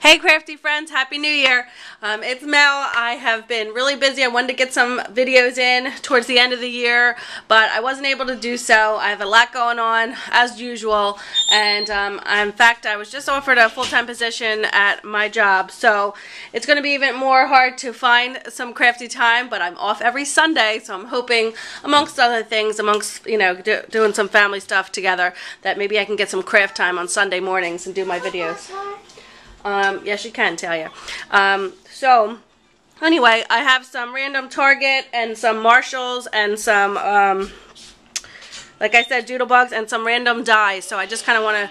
Hey Crafty friends, Happy New Year. It's Mel. I have been really busy. I wanted to get some videos in towards the end of the year, but I wasn't able to do so. I have a lot going on as usual, and in fact I was just offered a full-time position at my job, so it's going to be even more hard to find some crafty time, but I'm off every Sunday, so I'm hoping, amongst other things, doing some family stuff together, that maybe I can get some craft time on Sunday mornings and do my videos. Yes, you can, tell you. So, anyway, I have some random Target and some Marshalls and some, like I said, doodlebugs and some random dies. So I just kind of want to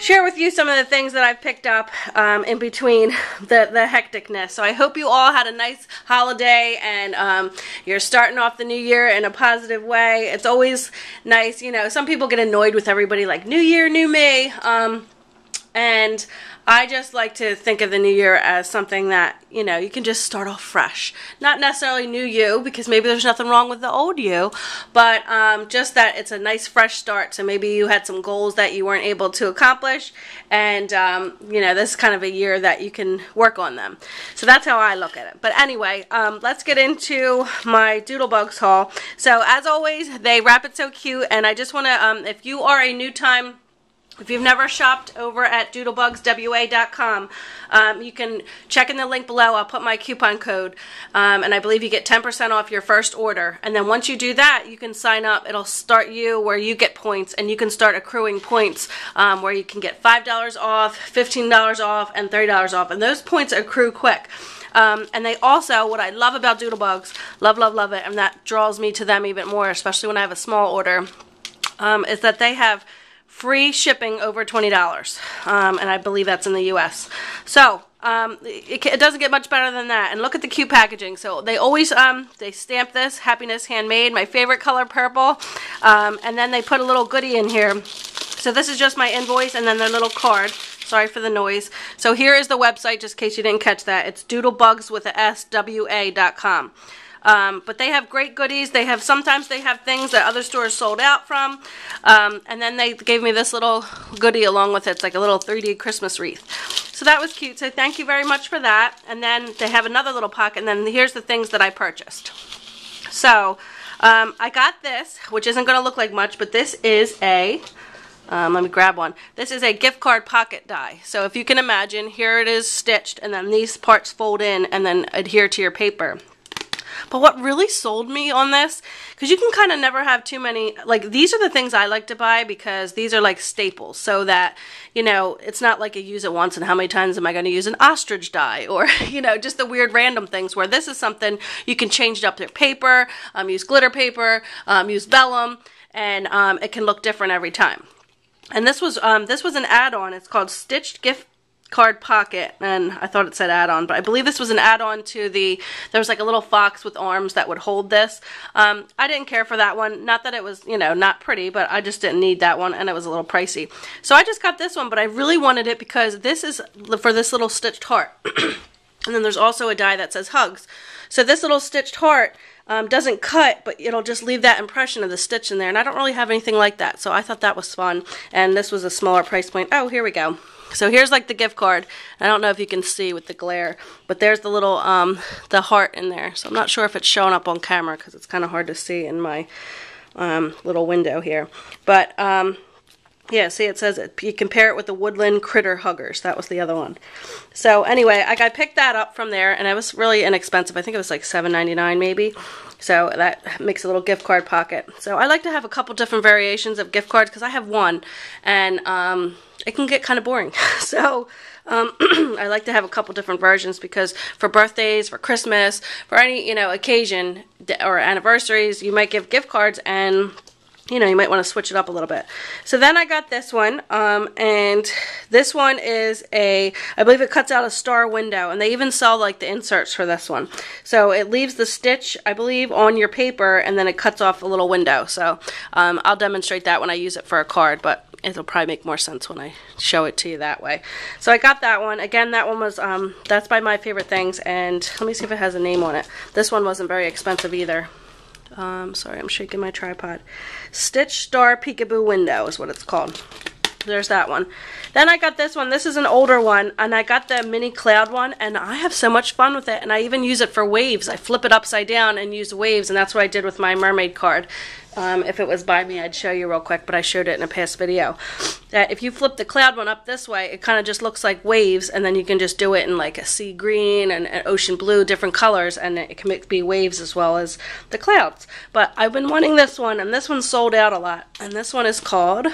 share with you some of the things that I've picked up in between the hecticness. So I hope you all had a nice holiday and you're starting off the new year in a positive way. It's always nice, you know, some people get annoyed with everybody like, New Year, New Me. And I just like to think of the new year as something that, you know, you can just start off fresh. Not necessarily new you, because maybe there's nothing wrong with the old you, but just that it's a nice fresh start. So maybe you had some goals that you weren't able to accomplish, and, you know, this is kind of a year that you can work on them. So that's how I look at it. But anyway, let's get into my Doodlebugs haul. So as always, they wrap it so cute, and I just want to, if you are a if you've never shopped over at doodlebugswa.com, you can check in the link below. I'll put my coupon code, and I believe you get 10% off your first order. And then once you do that, you can sign up. It'll start you where you get points, and you can start accruing points where you can get $5 off, $15 off, and $30 off. And those points accrue quick. And they also, what I love about Doodlebugs, love it, and that draws me to them even more, especially when I have a small order, is that they have free shipping over $20, and I believe that's in the U.S. So it doesn't get much better than that. And look at the cute packaging. So they always they stamp this Happiness Handmade, my favorite color, purple, and then they put a little goodie in here. So this is just my invoice and then their little card. Sorry for the noise. So here is the website, just in case you didn't catch that. It's doodlebugswa.com. But they have great goodies. Sometimes they have things that other stores sold out from. And then they gave me this little goodie along with it. It's like a little 3D Christmas wreath. So that was cute. So thank you very much for that. And then they have another little pocket. And then here's the things that I purchased. So I got this, which isn't going to look like much, but this is a... let me grab one. This is a gift card pocket die. So if you can imagine, here it is stitched, and then these parts fold in and then adhere to your paper. But what really sold me on this, because you can kind of never have too many, like these are the things I like to buy because these are like staples, so that, you know, it's not like you use it once and how many times am I going to use an ostrich die, or, you know, just the weird random things, where this is something you can change it up their paper, use glitter paper, use vellum, and it can look different every time. And this was an add-on. It's called Stitched Gift Card Pocket, and I thought it said add-on, but I believe this was an add-on to there was like a little fox with arms that would hold this. I didn't care for that one. Not that it was, you know, not pretty, but I just didn't need that one, and it was a little pricey. So I just got this one, but I really wanted it because this is for this little stitched heart. And then there's also a die that says hugs. So this little stitched heart doesn't cut, but it'll just leave that impression of the stitch in there, and I don't really have anything like that, so I thought that was fun. And this was a smaller price point. Oh, here we go. So here's like the gift card. I don't know if you can see with the glare, but there's the little the heart in there. So I'm not sure if it's showing up on camera because it's kind of hard to see in my little window here. But yeah, see, it says you compare it with the Woodland Critter Huggers. That was the other one. So anyway, I picked that up from there, and it was really inexpensive. I think it was like $7.99 maybe. So that makes a little gift card pocket. So I like to have a couple different variations of gift cards because I have one, and it can get kind of boring. So I like to have a couple different versions because for birthdays, for Christmas, for any, you know, occasion or anniversaries, you might give gift cards, and you know, you might want to switch it up a little bit. So then I got this one, and this one is I believe it cuts out a star window, and they even sell like the inserts for this one. So it leaves the stitch, I believe, on your paper, and then it cuts off a little window. So I'll demonstrate that when I use it for a card, but it'll probably make more sense when I show it to you that way. So I got that one. Again, that one was, that's by My Favorite Things, and let me see if it has a name on it. This one wasn't very expensive either. Sorry, I'm shaking my tripod. Stitch Star Peekaboo Window is what it's called. there's that one. Then I got this one. This is an older one, and I got the mini cloud one, and I have so much fun with it, and I even use it for waves. I flip it upside down and use waves, and that's what I did with my mermaid card. If it was by me, I'd show you real quick, but I showed it in a past video. That if you flip the cloud one up this way, it kind of just looks like waves, and then you can just do it in like a sea green and an ocean blue, different colors, and it can be waves as well as the clouds. But I've been wanting this one, and this one sold out a lot, and this one is called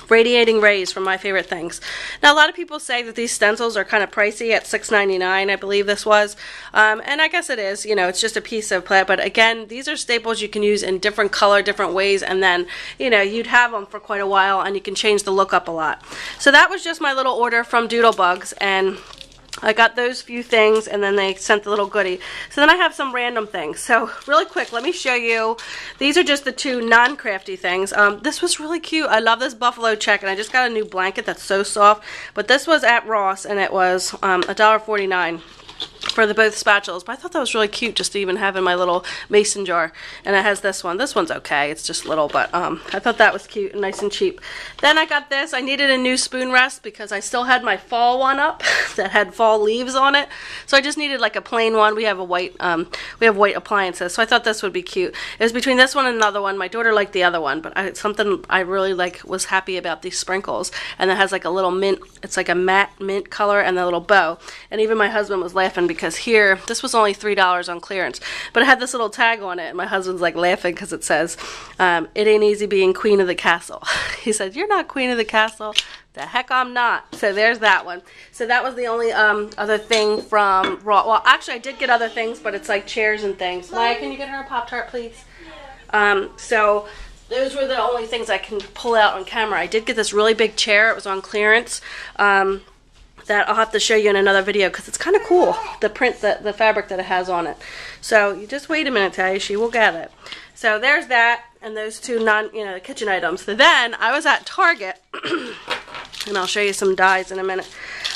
Radiating Rays from My Favorite Things. Now, a lot of people say that these stencils are kind of pricey at $6.99, I believe this was. And I guess it is, you know, it's just a piece of play. But again, these are staples you can use in different color, different ways, and then, you know, you'd have them for quite a while, and you can change the look up a lot. So that was just my little order from Doodlebugs, and I got those few things, and then they sent the little goodie. So then I have some random things. So really quick, let me show you. These are just the two non-crafty things. This was really cute. I love this buffalo check, and I just got a new blanket that's so soft. But this was at Ross, and it was $1.49 for the both spatulas. But I thought that was really cute just to even have in my little mason jar. And it has this one. This one's okay. It's just little, but I thought that was cute and nice and cheap. Then I got this. I needed a new spoon rest because I still had my fall one up that had fall leaves on it. So I just needed like a plain one. We have a white white appliances. So I thought this would be cute. It was between this one and another one. My daughter liked the other one, but something I really was happy about these sprinkles. And it has like a little mint. It's like a matte mint color and a little bow. And even my husband was laughing because here, this was only $3 on clearance, but it had this little tag on it, and my husband's like laughing because it says, it ain't easy being queen of the castle. He said, you're not queen of the castle. The heck I'm not. So there's that one. So that was the only other thing from Raw. Well, actually I did get other things, but it's like chairs and things. Maya, can you get her a Pop-Tart, please? So those were the only things I can pull out on camera. I did get this really big chair. It was on clearance. That I'll have to show you in another video because it's kind of cool, the print, the fabric that it has on it. So you just wait a minute, Tashi, we'll get it. So there's that, and those two kitchen items. So then I was at Target, and I'll show you some dies in a minute.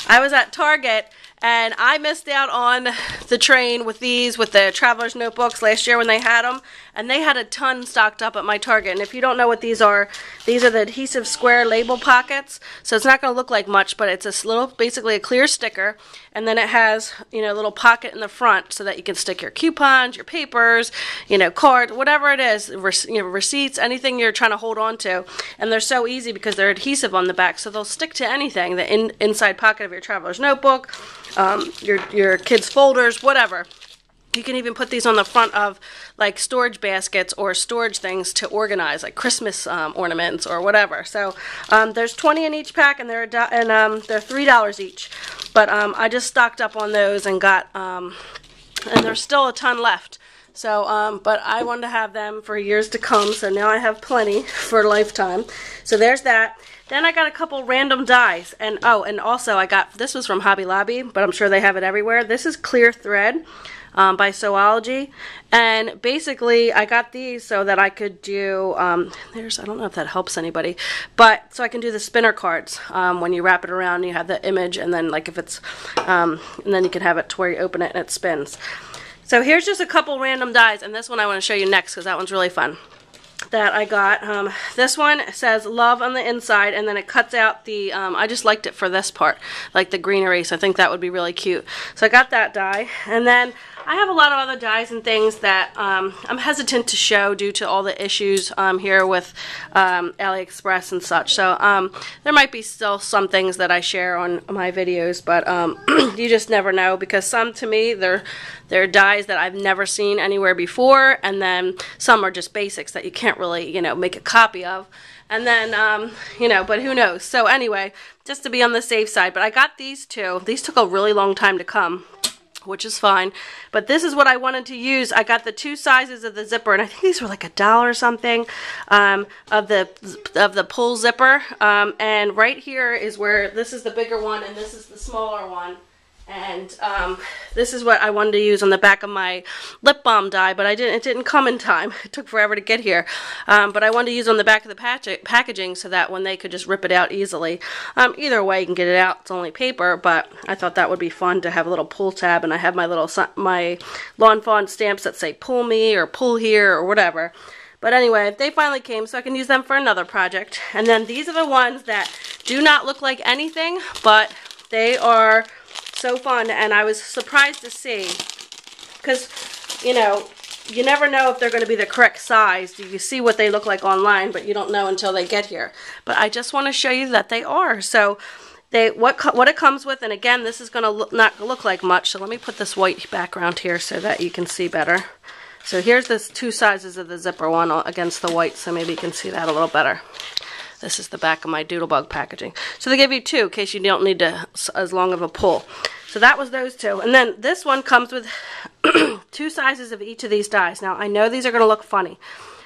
I was at Target, and I missed out on the train with the Traveler's Notebooks last year when they had them. And they had a ton stocked up at my Target. And if you don't know what these are the adhesive square label pockets. So it's not going to look like much, but it's a little, basically a clear sticker. And then it has, a little pocket in the front so that you can stick your coupons, your papers, cards, whatever it is, receipts, anything you're trying to hold on to. And they're so easy because they're adhesive on the back, so they'll stick to anything, the inside pocket of your Traveler's Notebook, your kids' folders, whatever. You can even put these on the front of like storage baskets or storage things to organize, like Christmas ornaments or whatever. So there's 20 in each pack, and they're $3 each. But I just stocked up on those and got, and there's still a ton left. So, but I wanted to have them for years to come, so now I have plenty for a lifetime. So there's that. Then I got a couple random dies, and also I got, this was from Hobby Lobby, but I'm sure they have it everywhere. This is clear thread. By Soology, and basically I got these so that I could do, I don't know if that helps anybody, but so I can do the spinner cards. When you wrap it around, you have the image, and then like if it's, and then you can have it to where you open it and it spins. So here's just a couple random dies, and this one I want to show you next because that one's really fun. That I got. This one says love on the inside, and then it cuts out the, I just liked it for this part, like the greenery, so I think that would be really cute. So I got that die, and then I have a lot of other dies and things that I'm hesitant to show due to all the issues here with AliExpress and such. So there might be still some things that I share on my videos, but you just never know, because some, to me, they're dies that I've never seen anywhere before, and then some are just basics that you can't really, make a copy of. And then, but who knows. So anyway, just to be on the safe side. But I got these two. These took a really long time to come, which is fine. But this is what I wanted to use. I got the two sizes of the zipper, and I think these were like $1 or something, of the pull zipper. And right here is where, this is the bigger one, and this is the smaller one. And this is what I wanted to use on the back of my lip balm die, but it didn't come in time. It took forever to get here. But I wanted to use on the back of the packaging so that when they could just rip it out easily. Either way, you can get it out. It's only paper, but I thought that would be fun to have a little pull tab, and I have my Lawn Fawn stamps that say pull me or pull here or whatever. But anyway, they finally came, so I can use them for another project. And then these are the ones that do not look like anything, but they are so fun, and I was surprised to see, because, you know, you never know if they're going to be the correct size. You see what they look like online, but you don't know until they get here. But I just want to show you that they are. So what it comes with, and again, this is going to not look like much. So let me put this white background here so that you can see better. So here's this 2 sizes of the zipper one against the white, so maybe you can see that a little better. This is the back of my Doodlebug packaging. So they give you 2 in case you don't need as long of a pull. So that was those 2. And then this one comes with 2 sizes of each of these dies. Now, I know these are going to look funny.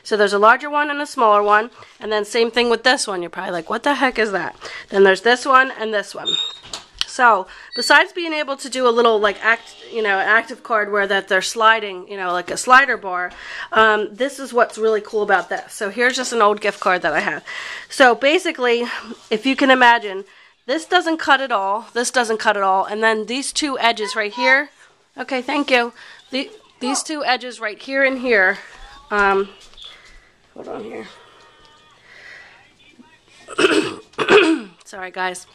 So there's a larger one and a smaller one. And then same thing with this one. You're probably like, what the heck is that? Then there's this one and this one. So besides being able to do a little like active card where that they're sliding, you know, like a slider bar, this is what's really cool about this. So here's just an old gift card that I have. So basically, if you can imagine, this doesn't cut at all, this doesn't cut at all, and then these 2 edges right here, okay, thank you, these 2 edges right here and here, hold on here, sorry guys,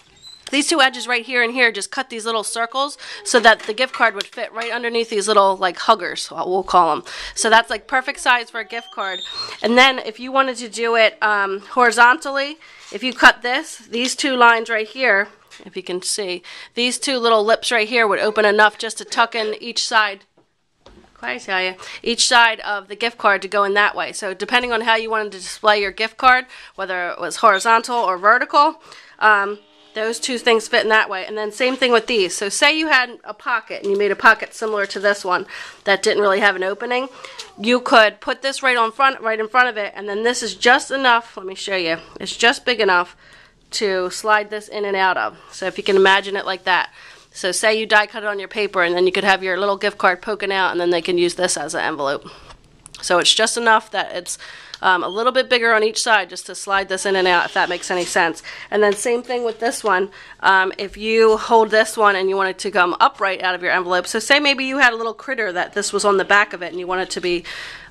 these 2 edges right here and here just cut these little circles so that the gift card would fit right underneath these little like huggers, we'll call them. So that's like perfect size for a gift card. And then if you wanted to do it horizontally, if you cut these 2 lines right here, if you can see, these 2 little lips right here would open enough just to tuck in each side. Each side of the gift card to go in that way. So depending on how you wanted to display your gift card, whether it was horizontal or vertical, those 2 things fit in that way. And then same thing with these. So say you had a pocket and you made a pocket similar to this one that didn't really have an opening. You could put this right in front of it, and then this is just enough, let me show you, it's just big enough to slide this in and out of. So if you can imagine it like that. So say you die cut it on your paper, and then you could have your little gift card poking out, and then they can use this as an envelope. So it's just enough that it's a little bit bigger on each side just to slide this in and out, if that makes any sense. And then same thing with this one. If you hold this one and you want it to come upright out of your envelope, so say maybe you had a little critter that this was on the back of it and you want it to be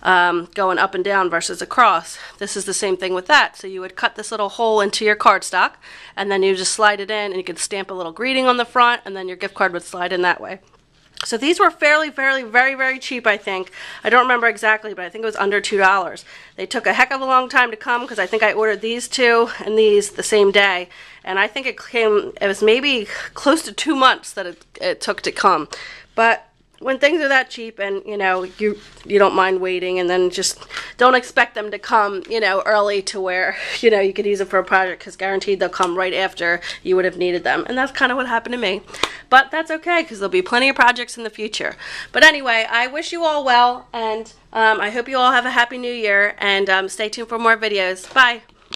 going up and down versus across. This is the same thing with that. So you would cut this little hole into your cardstock, and then you just slide it in, and you could stamp a little greeting on the front, and then your gift card would slide in that way. So these were very, very cheap, I think. I don't remember exactly, but I think it was under $2. They took a heck of a long time to come, because I think I ordered these 2 and these the same day. And I think it was maybe close to 2 months that it took to come. But when things are that cheap, and you know, you don't mind waiting, and then just don't expect them to come, you know, early to where, you know, you could use them for a project, because guaranteed they'll come right after you would have needed them. And that's kind of what happened to me. But that's okay, because there'll be plenty of projects in the future. But anyway, I wish you all well, and I hope you all have a happy new year, and stay tuned for more videos. Bye.